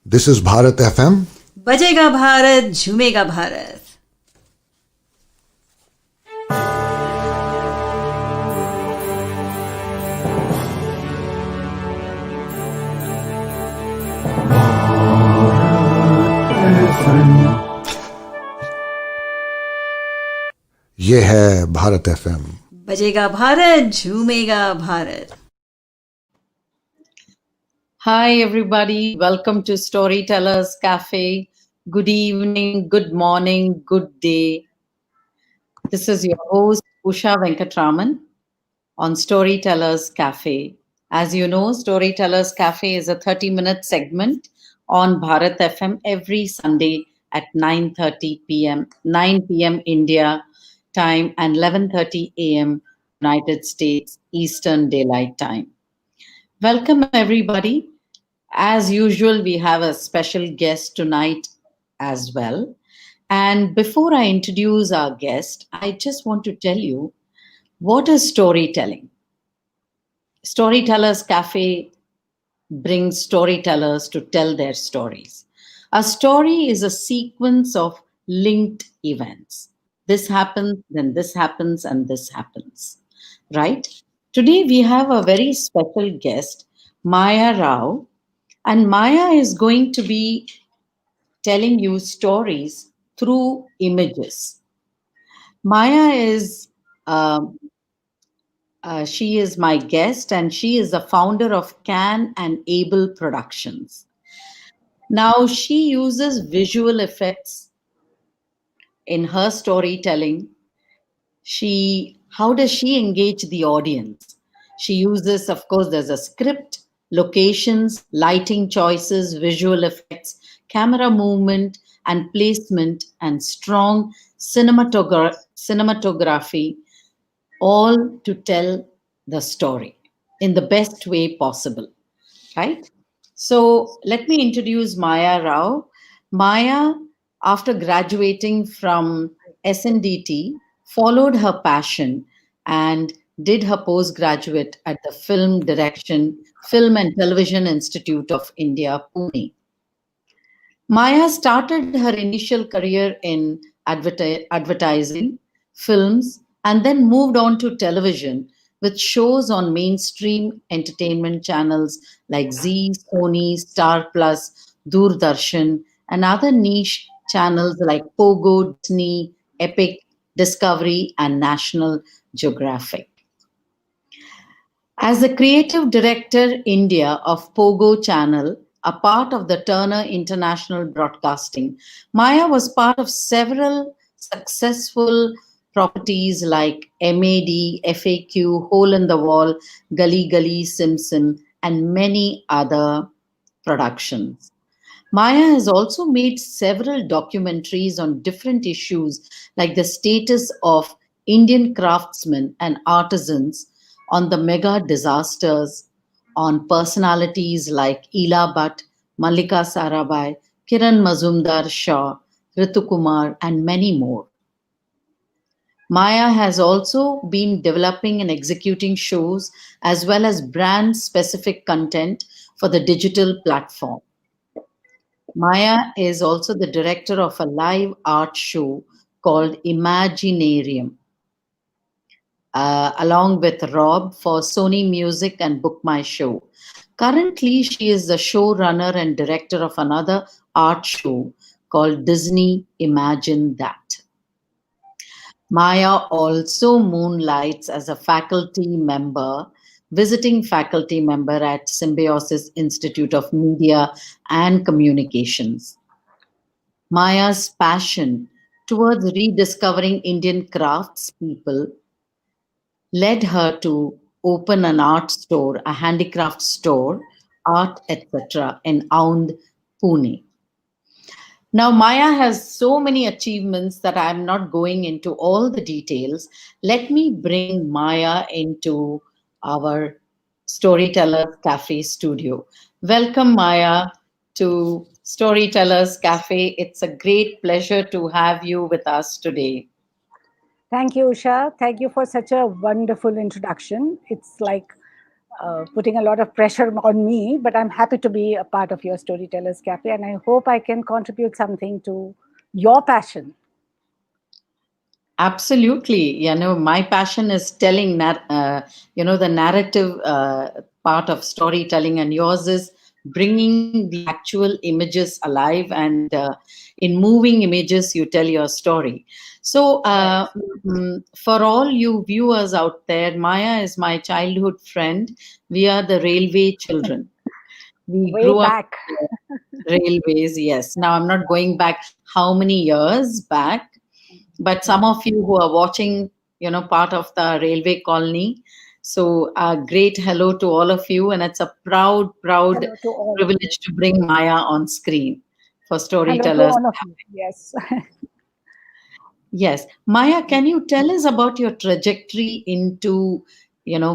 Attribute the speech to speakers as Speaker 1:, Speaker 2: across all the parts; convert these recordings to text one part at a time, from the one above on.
Speaker 1: This is Bharat FM.
Speaker 2: बजेगा भारत, झूमेगा भारत.
Speaker 1: ये है भारत FM.
Speaker 2: बजेगा Bharat, झूमेगा Bharat.
Speaker 3: Hi, everybody. Welcome to Storytellers Cafe. Good evening, good morning, good day. This is your host, Usha Venkatraman, on Storytellers Cafe. As you know, Storytellers Cafe is a 30-minute segment on Bharat FM every Sunday at 9:30 p.m., 9 p.m. India time and 11:30 a.m. United States Eastern Daylight Time. Welcome, everybody. As usual, we have a special guest tonight as well. And before I introduce our guest, I just want to tell you what is storytelling. Storytellers Cafe brings storytellers to tell their stories. A story is a sequence of linked events. This happens, then this happens, and this happens. Right? Today we have a very special guest, Maya Rao. And Maya is going to be telling you stories through images. Maya is, she is my guest, and she is the founder of Can and Able Productions. Now, she uses visual effects in her storytelling. How does she engage the audience? She uses, of course, there's a script, locations, lighting choices, visual effects, camera movement and placement, and strong cinematography, all to tell the story in the best way possible, right? So let me introduce Maya Rao. Maya, after graduating from SNDT, followed her passion and did her postgraduate at the Film and Television Institute of India, Pune. Maya started her initial career in advertising, films, and then moved on to television with shows on mainstream entertainment channels like Zee, Sony, Star Plus, Doordarshan, and other niche channels like Pogo, Disney, Epic, Discovery, and National Geographic. As the creative director India of Pogo Channel, a part of the Turner International Broadcasting, Maya was part of several successful properties like MAD, FAQ, Hole in the Wall, Galli Galli Sim Sim, and many other productions. Maya has also made several documentaries on different issues like the status of Indian craftsmen and artisans, on the mega disasters, on personalities like Ela Bhatt, Mallika Sarabhai, Kiran Mazumdar Shaw, Ritu Kumar, and many more. Maya has also been developing and executing shows as well as brand specific content for the digital platform. Maya is also the director of a live art show called Imaginarium, along with Rob for Sony Music and Book My Show. Currently, she is the showrunner and director of another art show called Disney Imagine That. Maya also moonlights as a visiting faculty member at Symbiosis Institute of Media and Communications. Maya's passion towards rediscovering Indian craftspeople led her to open an art store, a handicraft store, art, etc., in Aund, Pune. Now, Maya has so many achievements that I'm not going into all the details. Let me bring Maya into our Storytellers Cafe studio. Welcome, Maya, to Storytellers Cafe. It's a great pleasure to have you with us today.
Speaker 4: Thank you, Usha. Thank you for such a wonderful introduction. It's like putting a lot of pressure on me, but I'm happy to be a part of your Storytellers Cafe, and I hope I can contribute something to your passion.
Speaker 3: Absolutely. My passion is telling, the narrative part of storytelling, and yours is bringing the actual images alive. And in moving images, you tell your story. So,
Speaker 4: Right.
Speaker 3: for all you viewers out there, Maya is my childhood friend. We are the railway children. We
Speaker 4: Way
Speaker 3: grew up
Speaker 4: back.
Speaker 3: railways, yes. Now, I'm not going back how many years back, but some of you who are watching, part of the railway colony. So, a great hello to all of you. And it's a proud
Speaker 4: Hello to all of you.
Speaker 3: privilege to bring Maya on screen for
Speaker 4: Hello to
Speaker 3: Storytellers.
Speaker 4: all of you. Yes.
Speaker 3: Yes. Maya, can you tell us about your trajectory into,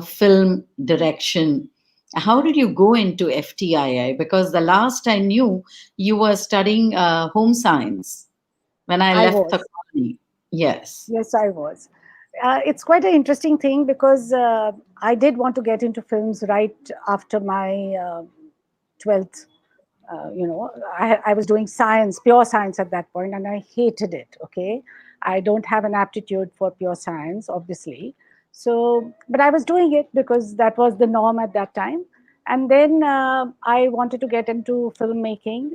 Speaker 3: film direction? How did you go into FTII? Because the last I knew, you were studying home science when I
Speaker 4: I
Speaker 3: left the
Speaker 4: was.
Speaker 3: colony. Yes.
Speaker 4: Yes, I was. It's quite an interesting thing because I did want to get into films right after my 12th. I was doing science, pure science at that point, and I hated it. Okay. I don't have an aptitude for pure science, obviously. So, but I was doing it because that was the norm at that time. And then I wanted to get into filmmaking.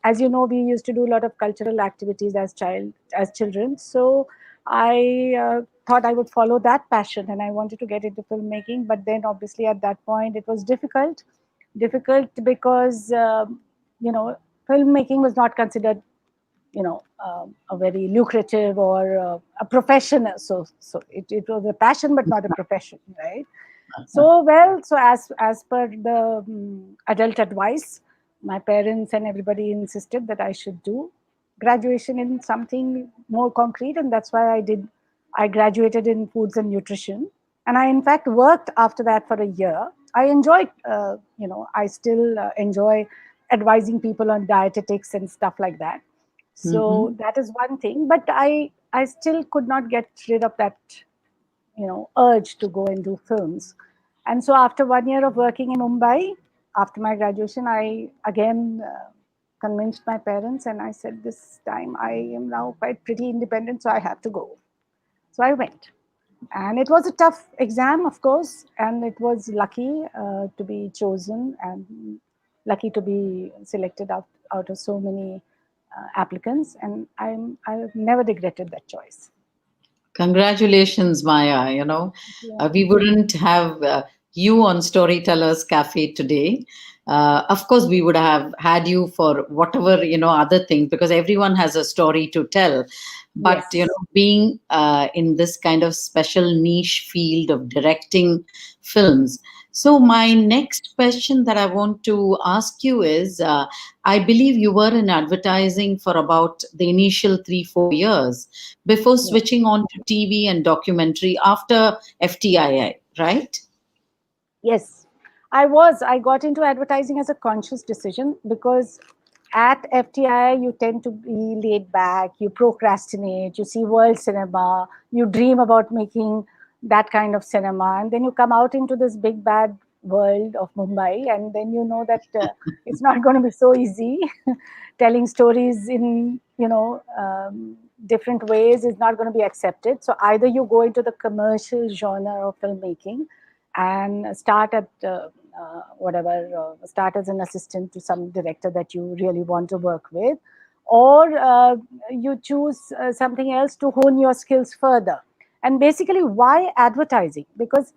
Speaker 4: As you know, we used to do a lot of cultural activities as children. So I thought I would follow that passion, and I wanted to get into filmmaking. But then, obviously, at that point, it was difficult because you know filmmaking was not considered a very lucrative or a profession. So it was a passion but not a profession, right? So as per the adult advice, my parents and everybody insisted that I should do graduation in something more concrete, and that's why I graduated in foods and nutrition, and I in fact worked after that for a year. I enjoyed, I still enjoy advising people on dietetics and stuff like that. So
Speaker 3: Mm-hmm.
Speaker 4: that is one thing, but I still could not get rid of that urge to go and do films. And so after 1 year of working in Mumbai, after my graduation, I again convinced my parents, and I said, this time I am now quite pretty independent, so I have to go. So I went. And it was a tough exam, of course, and it was lucky to be chosen and lucky to be selected out of so many applicants. And I've never regretted that choice.
Speaker 3: Congratulations, Maya.
Speaker 4: Yeah,
Speaker 3: We
Speaker 4: thank you.
Speaker 3: wouldn't have you on Storytellers Cafe today. Of course, we would have had you for whatever, other things, because everyone has a story to tell. But,
Speaker 4: Yes.
Speaker 3: being in this kind of special niche field of directing films. So, my next question that I want to ask you is I believe you were in advertising for about the initial 3-4 years before
Speaker 4: Yeah.
Speaker 3: switching on to TV and documentary after FTII, right?
Speaker 4: Yes, I was. I got into advertising as a conscious decision because at FTI, you tend to be laid back, you procrastinate, you see world cinema, you dream about making that kind of cinema. And then you come out into this big bad world of Mumbai, and then you know that it's not going to be so easy. Telling stories in, different ways is not going to be accepted. So either you go into the commercial genre of filmmaking and start at start as an assistant to some director that you really want to work with, or you choose something else to hone your skills further. And basically, why advertising? Because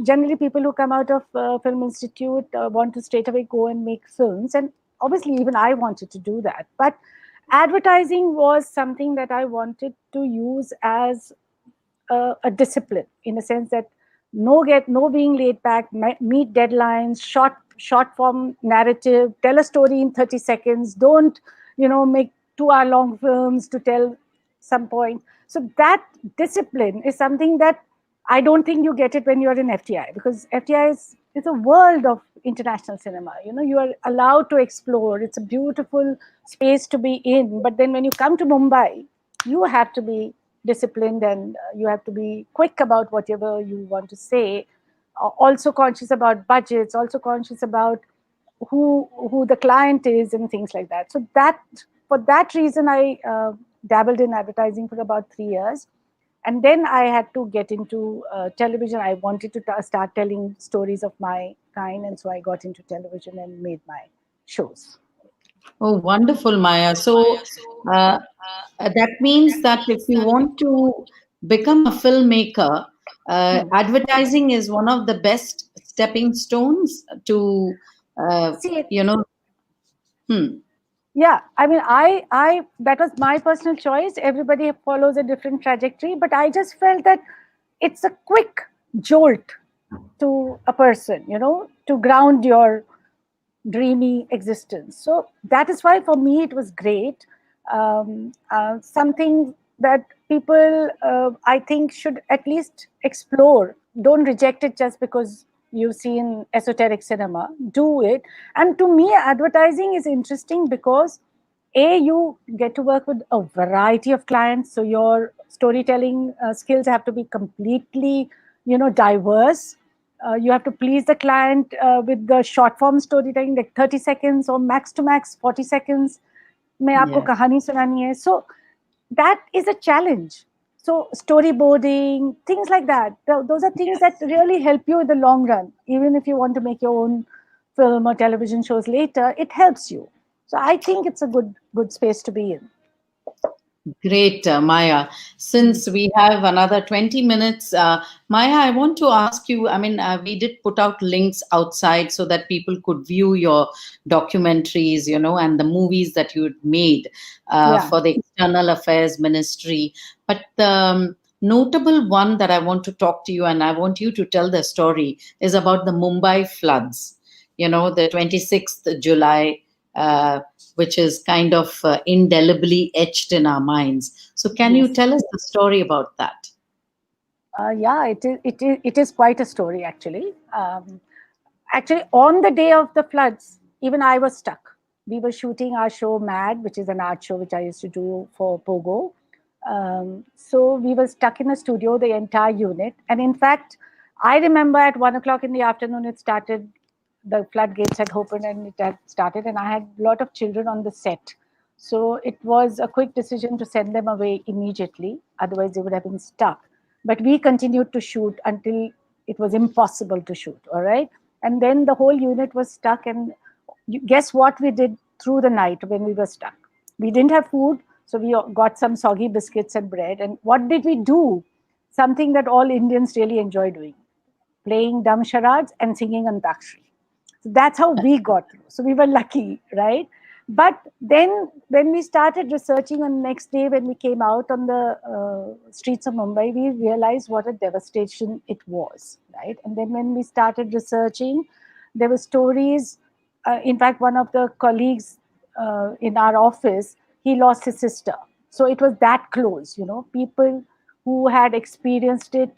Speaker 4: generally people who come out of film institute want to straight away go and make films, and obviously even I wanted to do that, but advertising was something that I wanted to use as a discipline, in a sense that no being laid back, meet deadlines, short form narrative, tell a story in 30 seconds, don't make 2 hour long films to tell some point. So that discipline is something that I don't think you get it when you're in FTI, because FTI is a world of international cinema. You are allowed to explore. It's a beautiful space to be in. But then when you come to Mumbai, you have to be disciplined, and you have to be quick about whatever you want to say, also conscious about budgets, also conscious about who the client is and things like that. So that, for that reason, I dabbled in advertising for about 3 years. And then I had to get into television. I wanted to start telling stories of my kind, and so I got into television and made my shows.
Speaker 3: Oh, wonderful, Maya. So that means that if you want to become a filmmaker, advertising is one of the best stepping stones to,
Speaker 4: See,
Speaker 3: you know, hmm,
Speaker 4: yeah, I mean, I that was my personal choice. Everybody follows a different trajectory, but I just felt that it's a quick jolt to a person, to ground your dreamy existence. So that is why for me it was great. Something that people, I think, should at least explore. Don't reject it just because you've seen esoteric cinema. Do it. And to me, advertising is interesting because you get to work with a variety of clients, so your storytelling skills have to be completely, diverse. You have to please the client with the short form storytelling, like 30 seconds or max to max 40 seconds में आपको
Speaker 3: yeah,
Speaker 4: कहानी सुनानी है. So that is a challenge. So storyboarding, things like that, those are things that
Speaker 3: yes.
Speaker 4: really help you in the long run. Even if you want to make your own film or television shows later, it helps you. So I think it's a good space to be in.
Speaker 3: Great, Maya.
Speaker 4: Mhm.
Speaker 3: Since we have another 20 minutes, Maya, I want to ask you. I mean, we did put out links outside so that people could view your documentaries, and the movies that you had made
Speaker 4: Yeah.
Speaker 3: for the External Affairs Ministry. But the notable one that I want to talk to you, and I want you to tell the story, is about the Mumbai floods. The 26th July. Which is kind of indelibly etched in our minds. So, can you
Speaker 4: Yes.
Speaker 3: tell us the story about that?
Speaker 4: Yeah, it is quite a story, actually. Actually, on the day of the floods, even I was stuck. We were shooting our show Mad, which is an art show which I used to do for Pogo. So we were stuck in a studio, the entire unit. And in fact, I remember at 1 o'clock in the afternoon, it started, the floodgates had opened and it had started, and I had a lot of children on the set. So it was a quick decision to send them away immediately. Otherwise, they would have been stuck. But we continued to shoot until it was impossible to shoot. All right. And then the whole unit was stuck. And guess what we did through the night when we were stuck? We didn't have food. So we got some soggy biscuits and bread. And what did we do? Something that all Indians really enjoy doing: playing dumb charades and singing Antakshari. So that's how we got through. So we were lucky, right? But then when we started researching on the next day, when we came out on the streets of Mumbai, we realized what a devastation it was, right? And then when we started researching, there were stories. In fact, one of the colleagues in our office, he lost his sister. So it was that close, people who had experienced it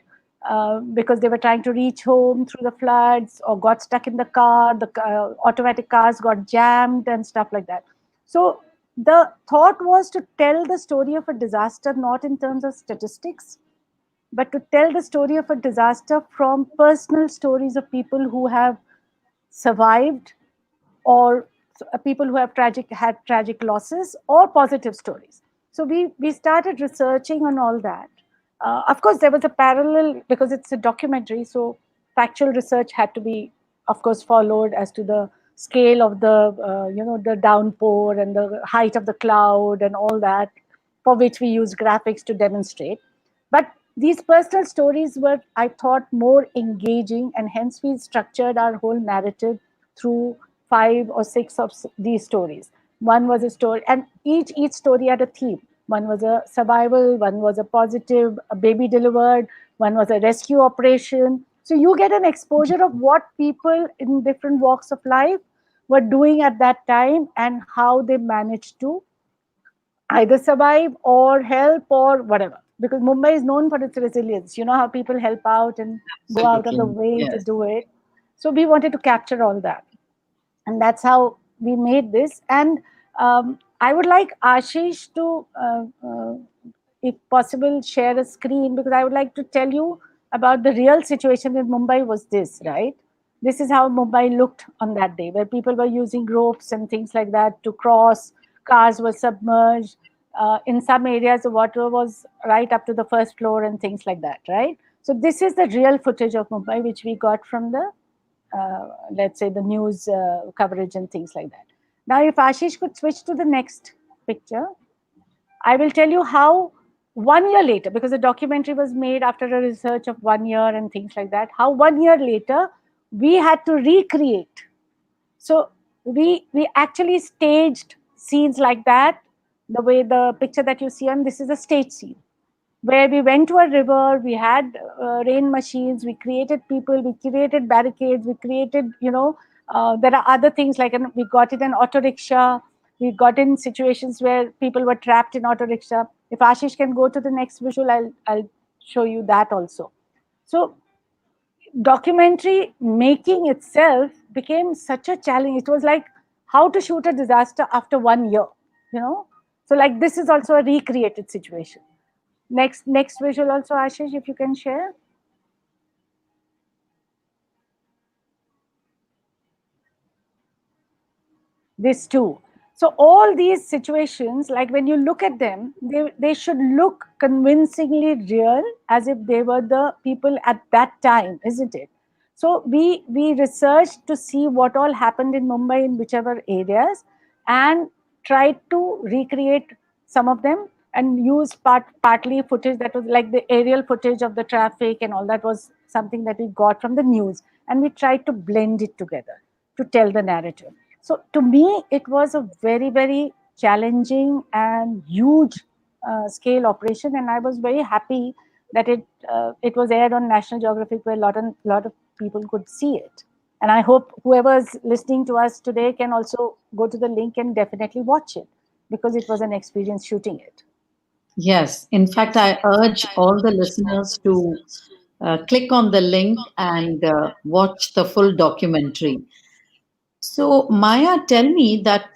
Speaker 4: because they were trying to reach home through the floods or got stuck in the car, the automatic cars got jammed and stuff like that. So the thought was to tell the story of a disaster not in terms of statistics, but to tell the story of a disaster from personal stories of people who have survived, or people who have had tragic losses, or positive stories. So we started researching on all that. Of course, there was a parallel because it's a documentary, so factual research had to be, of course, followed as to the scale of the the downpour and the height of the cloud and all that, for which we use graphics to demonstrate. But these personal stories were, I thought, more engaging, and hence we structured our whole narrative through 5 or 6 of these stories. One was a story, and each story had a theme. One was a survival, one was a positive, a baby delivered, one was a rescue operation. So you get an exposure of what people in different walks of life were doing at that time and how they managed to either survive or help or whatever. Because Mumbai is known for its resilience. You know how people help out and go out of the
Speaker 3: Absolutely.
Speaker 4: way to
Speaker 3: Yes.
Speaker 4: do it. So we wanted to capture all that. And that's how we made this. And I would like Ashish to, if possible, share a screen, because I would like to tell you about the real situation in Mumbai was this, right? This is how Mumbai looked on that day, where people were using ropes and things like that to cross. Cars were submerged. In some areas, the water was right up to the first floor and things like that, right? So this is the real footage of Mumbai, which we got from the, let's say, the news coverage and things like that. Now, if Ashish could switch to the next picture, I will tell you how 1 year later, because the documentary was made after a research of 1 year and things like that, how 1 year later we had to recreate. So we actually staged scenes like that. The way the picture that you see on this is a stage scene where we went to a river, we had rain machines, we created people, we created barricades, we created, there are other things like we got it in auto rickshaw, we got in situations where people were trapped in auto rickshaw. If Ashish can go to the next visual, I'll show you that also. So documentary making itself became such a challenge. It was like how to shoot a disaster after 1 year, you know. So like this is also a recreated situation. Next visual also, Ashish, if you can share. This too. So all these situations, like when you look at them, they should look convincingly real, as if they were the people at that time, isn't it? So we researched to see what all happened in Mumbai in whichever areas, and tried to recreate some of them, and use partly footage that was like the aerial footage of the traffic and all that was something that we got from the news, and we tried to blend it together to tell the narrative. So to me, it was a very, very challenging and huge scale operation, and I was very happy that it was aired on National Geographic, where a lot of people could see it. And I hope whoever is listening to us today can also go to the link and definitely watch it, because it was an experience shooting it.
Speaker 3: Yes. In fact, I urge all the listeners to click on the link and watch the full documentary. So, Maya, tell me that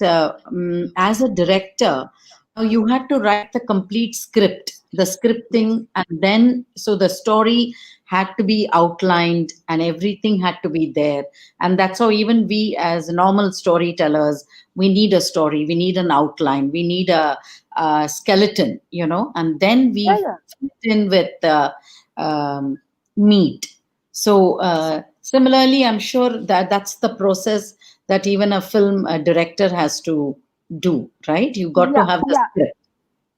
Speaker 3: as a director, now you had to write the complete script, the scripting, and then so the story had to be outlined and everything had to be there. And that's how even we, as normal storytellers, we need a story, we need an outline, we need a skeleton, and then
Speaker 4: Yeah,
Speaker 3: we
Speaker 4: yeah.
Speaker 3: fit in with meat. So, similarly, I'm sure that that's the process that even a film director has to do, right? You got to
Speaker 4: Yeah,
Speaker 3: have the
Speaker 4: yeah.
Speaker 3: script.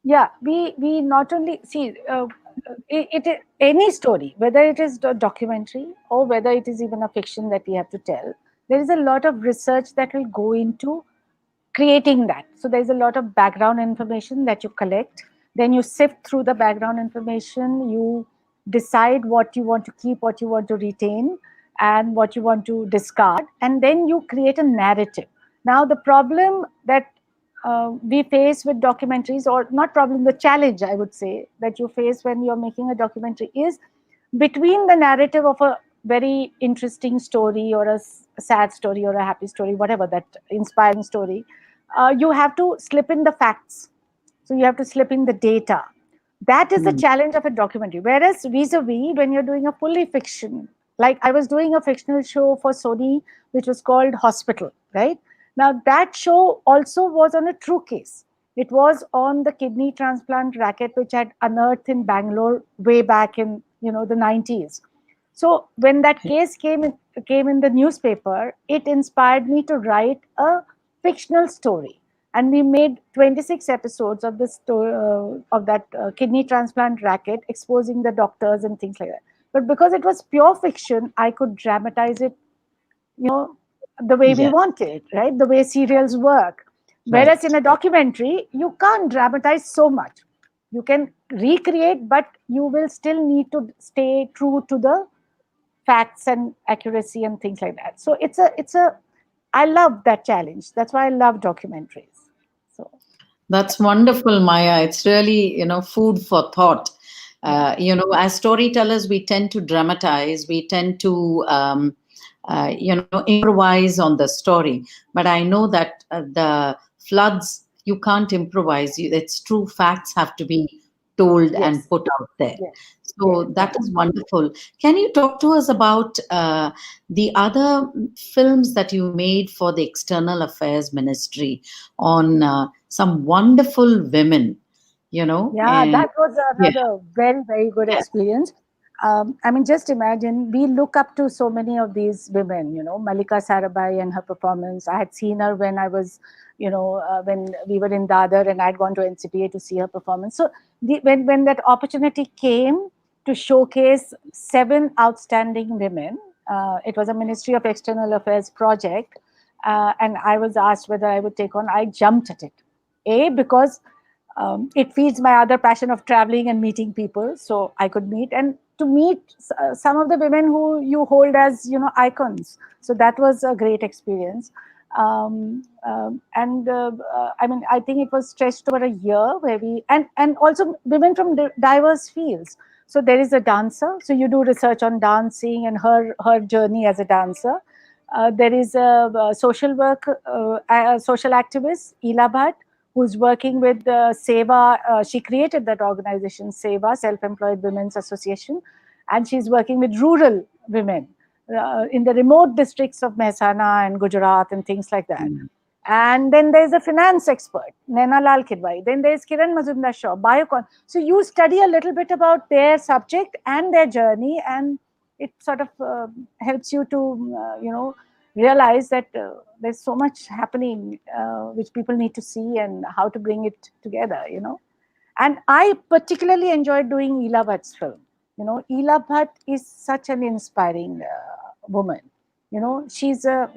Speaker 4: Yeah, we not only see any story, whether it is a documentary or whether it is even a fiction that we have to tell, there is a lot of research that will go into creating that. So there's a lot of background information that you collect, then you sift through the background information, you decide what you want to keep, what you want to retain, and what you want to discard, and then you create a narrative. Now the problem that we face with documentaries, or not problem, the challenge I would say that you face when you're making a documentary is between the narrative of a very interesting story, or a sad story, or a happy story, whatever, that inspiring story, you have to slip in the facts. So you have to slip in the data. That is the
Speaker 3: Mm.
Speaker 4: challenge of a documentary. Whereas vis-a-vis, when you're doing a fully fiction, like I was doing a fictional show for Sony, which was called Hospital, right? Now that show also was on a true case. It was on the kidney transplant racket, which had unearthed in Bangalore way back in the 90s. So when that case came in the newspaper, it inspired me to write a fictional story, and we made 26 episodes of the story of that kidney transplant racket, exposing the doctors and things like that. But because it was pure fiction, I could dramatize it, the way we
Speaker 3: Yeah,
Speaker 4: want it, right? The way serials work. Whereas in
Speaker 3: right.
Speaker 4: a documentary, you can't dramatize so much. You can recreate, but you will still need to stay true to the facts and accuracy and things like that. So it's a I love that challenge. That's why I love documentaries. So
Speaker 3: That's wonderful, Maya. It's really, food for thought.
Speaker 4: yeah.
Speaker 3: As storytellers, we tend to dramatize, we tend to, improvise on the story. But I know that the floods, you can't improvise. It's true facts have to be told and
Speaker 4: Yes.
Speaker 3: put out there.
Speaker 4: Yes.
Speaker 3: So
Speaker 4: Yes.
Speaker 3: that is wonderful. Can you talk to us about the other films that you made for the External Affairs Ministry on some wonderful women,
Speaker 4: Yeah,
Speaker 3: and
Speaker 4: that was
Speaker 3: yeah,
Speaker 4: another very, very good
Speaker 3: yeah.
Speaker 4: experience. I mean, just imagine, we look up to so many of these women, Malika Sarabhai and her performance. I had seen her when I was, when we were in Dadar and I'd gone to NCPA to see her performance. So when that opportunity came to showcase 7 outstanding women, it was a Ministry of External Affairs project. And I was asked whether I would take on, I jumped at it. Because it feeds my other passion of traveling and meeting people, so I could meet and to meet some of the women who you hold as icons. So that was a great experience. And I mean, I think it was stretched over a year, where we and also women from diverse fields. So there is a dancer, so you do research on dancing and her journey as a dancer. There is a social work, a social activist, Ela Bhatt, who's working with Seva. She created that organization, Seva, Self-Employed Women's Association, and she's working with rural women in the remote districts of Mehsana and Gujarat and things like that. And then there's a finance expert, Naina Lal Kidwai. Then there's Kiran Mazumdar Shaw, biocon. So you study a little bit about their subject and their journey, and it sort of helps you to, realize that there's so much happening which people need to see and how to bring it together. And I particularly enjoyed doing Ela Bhatt's film. Ela Bhatt is such an inspiring woman. She's the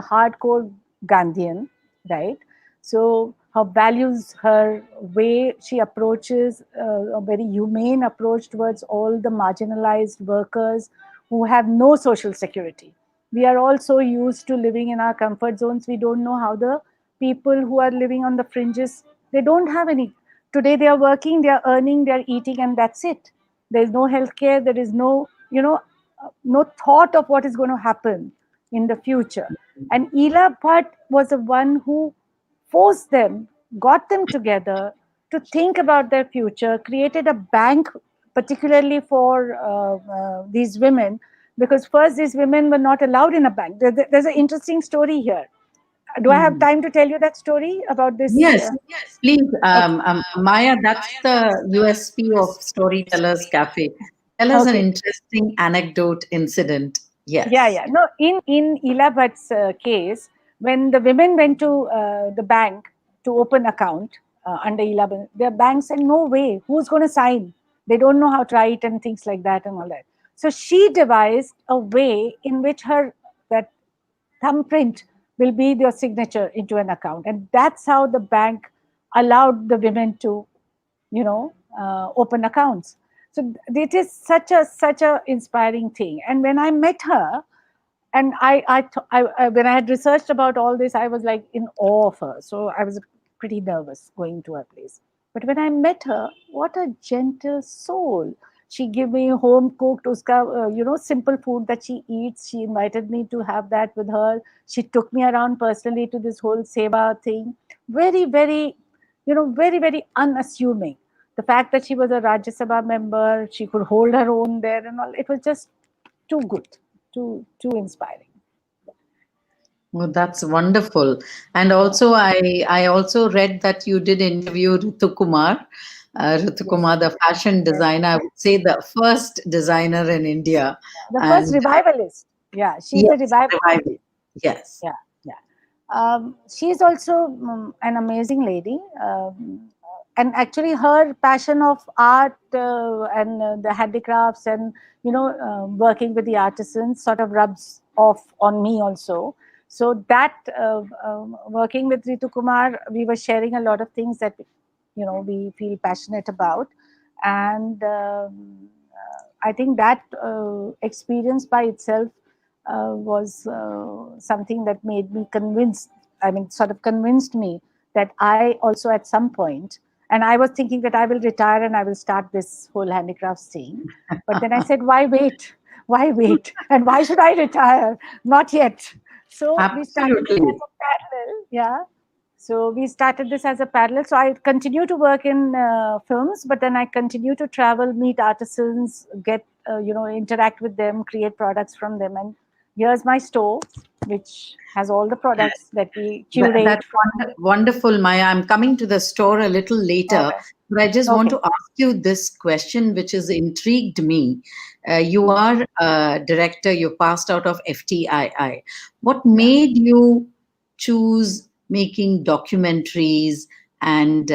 Speaker 4: hardcore Gandhian, right? So her values, her way she approaches a very humane approach towards all the marginalized workers who have no social security. We are all so used to living in our comfort zones. We don't know how the people who are living on the fringes, they don't have any. Today they are working, they are earning, they are eating, and that's it. There is no healthcare. There is no thought of what is going to happen in the future. And Ela Bhatt was the one who forced them, got them together to think about their future, created a bank particularly for these women, because first these women were not allowed in a bank. There's an interesting story here. Do I have time to tell you that story about this?
Speaker 3: Yes, please,
Speaker 4: Okay.
Speaker 3: Maya. That's the USP of Storytellers Cafe. Tell us an
Speaker 4: Okay.
Speaker 3: interesting anecdote, incident.
Speaker 4: Yeah,
Speaker 3: Yes.
Speaker 4: yeah. No, in Ela Bhatt's case, when the women went to the bank to open account under Ela Bhatt, the bank said, "No way. Who's going to sign? They don't know how to write and things like that and all that." So she devised a way in which her that thumbprint will be your signature into an account, and that's how the bank allowed the women to open accounts. So it is such a inspiring thing. And when I met her, and when I had researched about all this, I was like in awe of her. So I was pretty nervous going to her place. But when I met her, what a gentle soul! She gave me home cooked, simple food that she eats. She invited me to have that with her. She took me around personally to this whole seva thing. Very, very, very, very unassuming. The fact that she was a Rajya Sabha member, she could hold her own there and all. It was just too good, too inspiring.
Speaker 3: Oh, that's wonderful. And also, I also read that you did interview Ritu Kumar. Ritu
Speaker 4: Yes,
Speaker 3: Kumar, the fashion
Speaker 4: yes.
Speaker 3: designer, I would say the first designer in India.
Speaker 4: The first
Speaker 3: And
Speaker 4: revivalist. Yeah, she's a
Speaker 3: yes,
Speaker 4: revivalist.
Speaker 3: revival. Yes.
Speaker 4: Yeah, yeah. She's also an amazing lady. And actually, her passion of art and the handicrafts and working with the artisans sort of rubs off on me also. So that working with Ritu Kumar, we were sharing a lot of things that we feel passionate about, and I think that experience by itself was something that made me convinced. I mean, sort of convinced me that I also at some point, and I was thinking that I will retire and I will start this whole handicrafts thing. But then I said, why wait? Why wait? And why should I retire? Not yet. So we started it
Speaker 3: Absolutely.
Speaker 4: as a parallel. Yeah. So we started this as a parallel. So I continue to work in films, but then I continue to travel, meet artisans, get interact with them, create products from them. And here's my store, which has all the products that we curate.
Speaker 3: That's wonderful, Maya. I'm coming to the store a little later,
Speaker 4: Okay.
Speaker 3: but I just want
Speaker 4: Okay.
Speaker 3: to ask you this question, which has intrigued me. You are a director, you passed out of FTII. What
Speaker 4: Yeah.
Speaker 3: made you choose making documentaries and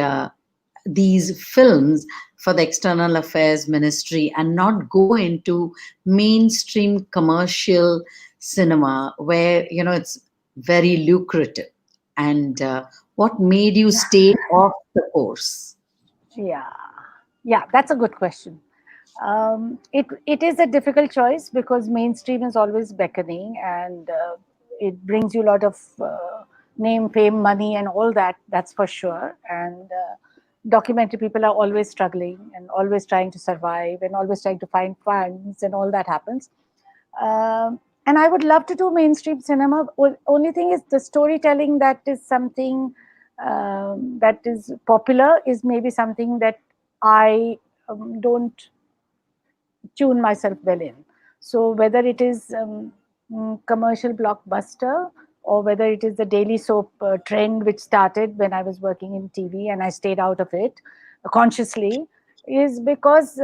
Speaker 3: these films for the External Affairs Ministry and not go into mainstream commercial cinema where, it's very lucrative? And what made you stay off the course?
Speaker 4: Yeah. Yeah, that's a good question. It is a difficult choice because mainstream is always beckoning, and it brings you a lot of name, fame, money, and all that. That's for sure. And documentary people are always struggling and always trying to survive and always trying to find funds, and all that happens. And I would love to do mainstream cinema. Only thing is the storytelling that is something that is popular is maybe something that I don't tune myself well in. So whether it is commercial blockbuster or whether it is the daily soap trend which started when I was working in TV and I stayed out of it consciously, is because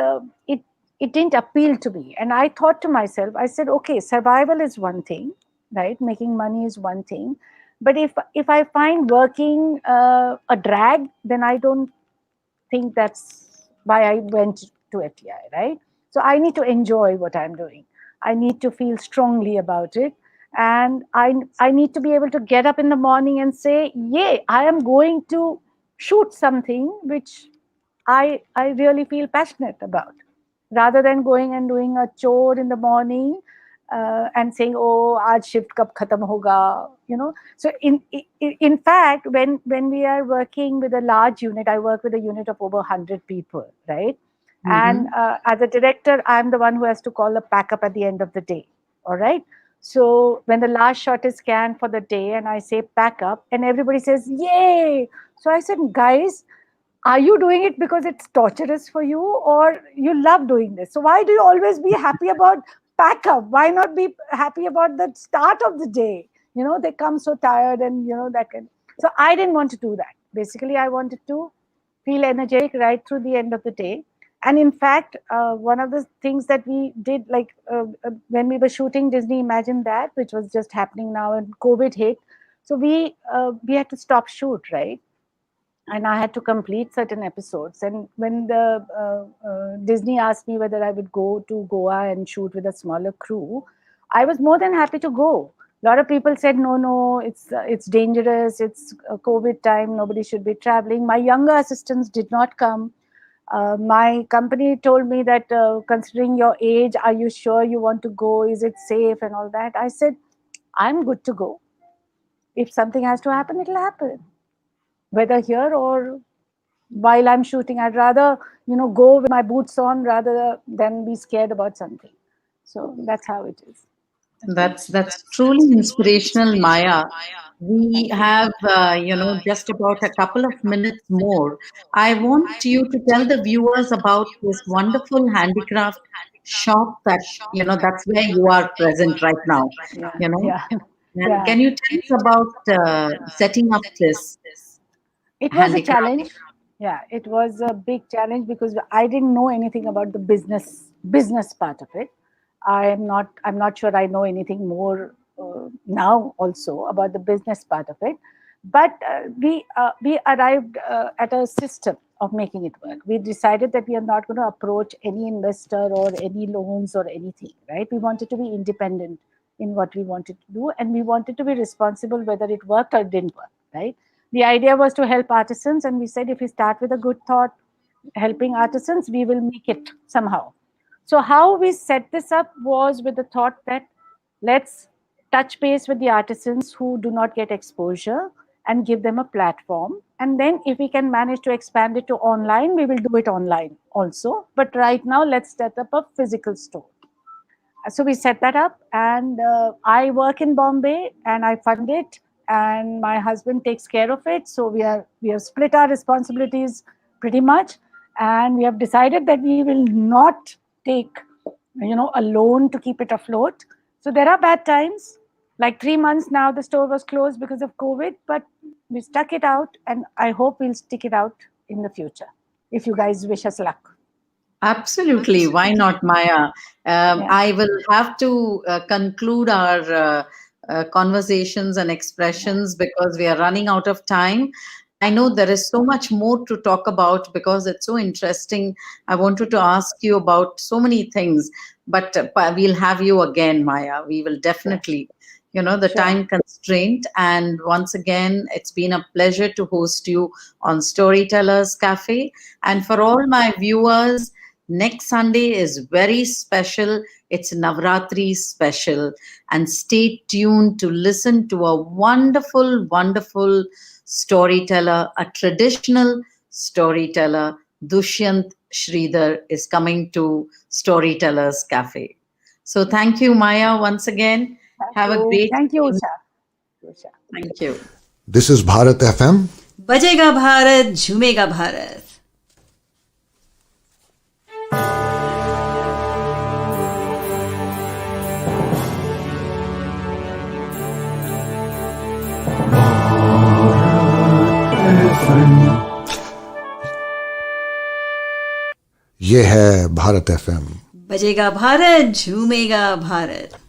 Speaker 4: it didn't appeal to me. And I thought to myself, I said, okay, survival is one thing, right? Making money is one thing. But if I find working a drag, then I don't think that's why I went to FTI, right? So I need to enjoy what I'm doing. I need to feel strongly about it. And I need to be able to get up in the morning and say, yay, I am going to shoot something which I really feel passionate about, rather than going and doing a chore in the morning and saying, "Oh, aaj shift kab khatam hoga," So in fact, when we are working with a large unit, I work with a unit of over 100 people, right? And
Speaker 3: Mhm.
Speaker 4: as a director, I'm the one who has to call a pack up at the end of the day. All right. So when the last shot is scanned for the day, and I say pack up, and everybody says, "Yay!" So I said, guys, are you doing it because it's torturous for you or you love doing this? So why do you always be happy about pack up? Why not be happy about the start of the day? They come so tired, and that can. So I didn't want to do that. Basically, I wanted to feel energetic right through the end of the day. And in fact, one of the things that we did, like when we were shooting Disney Imagine That, which was just happening now, and COVID hit, so we had to stop shoot, right? And I had to complete certain episodes. And when the Disney asked me whether I would go to Goa and shoot with a smaller crew, I was more than happy to go. A lot of people said, no, no, it's dangerous. It's a COVID time. Nobody should be traveling. My younger assistants did not come. My company told me that considering your age, are you sure you want to go? Is it safe and all that? I said, I'm good to go. If something has to happen, it'll happen, whether here or while I'm shooting. I'd rather, go with my boots on rather than be scared about something. So that's how it is.
Speaker 3: That's truly inspirational, Maya. We
Speaker 4: Thank you.
Speaker 3: have, just about a couple of minutes more. I want you to tell the viewers about this wonderful handicraft shop that, that's where you are present right now,
Speaker 4: Yeah,
Speaker 3: you know.
Speaker 4: yeah,
Speaker 3: And
Speaker 4: yeah.
Speaker 3: can you tell us about setting up this
Speaker 4: It was a
Speaker 3: handicraft?
Speaker 4: challenge. Yeah, it was a big challenge because I didn't know anything about the business part of it. I'm not sure I know anything more now also about the business part of it. But we arrived at a system of making it work. We decided that we are not going to approach any investor or any loans or anything, right? We wanted to be independent in what we wanted to do, and we wanted to be responsible whether it worked or it didn't work, right? The idea was to help artisans, and we said if we start with a good thought, helping artisans, we will make it somehow. So how we set this up was with the thought that let's touch base with the artisans who do not get exposure and give them a platform. And then if we can manage to expand it to online, we will do it online also. But right now, let's set up a physical store. So we set that up, and I work in Bombay and I fund it. and my husband takes care of it. So we have split our responsibilities pretty much, and we have decided that we will not take a loan to keep it afloat. So there are bad times. Like 3 months now, the store was closed because of COVID, but we stuck it out, and I hope we'll stick it out in the future. If you guys wish us luck.
Speaker 3: Absolutely. Why not, Maya?
Speaker 4: Yeah.
Speaker 3: I will have to conclude our conversations and expressions because we are running out of time. I know there is so much more to talk about because it's so interesting. I wanted to ask you about so many things, but we'll have you again, Maya. We will definitely, the
Speaker 4: Sure.
Speaker 3: time constraint. And once again, it's been a pleasure to host you on Storytellers Cafe. And for all my viewers, next Sunday is very special. It's Navratri special. And stay tuned to listen to a wonderful, wonderful storyteller, a traditional storyteller. Dushyant Sridhar is coming to Storytellers Cafe. So thank you, Maya, once again. Have a great
Speaker 4: Thank you,
Speaker 3: evening.
Speaker 4: Usha.
Speaker 3: Thank you.
Speaker 1: This is Bharat FM.
Speaker 2: बजेगा भारत झूमेगा भारत.
Speaker 1: ये है Bharat FM.
Speaker 2: बजेगा भारत झूमेगा भारत.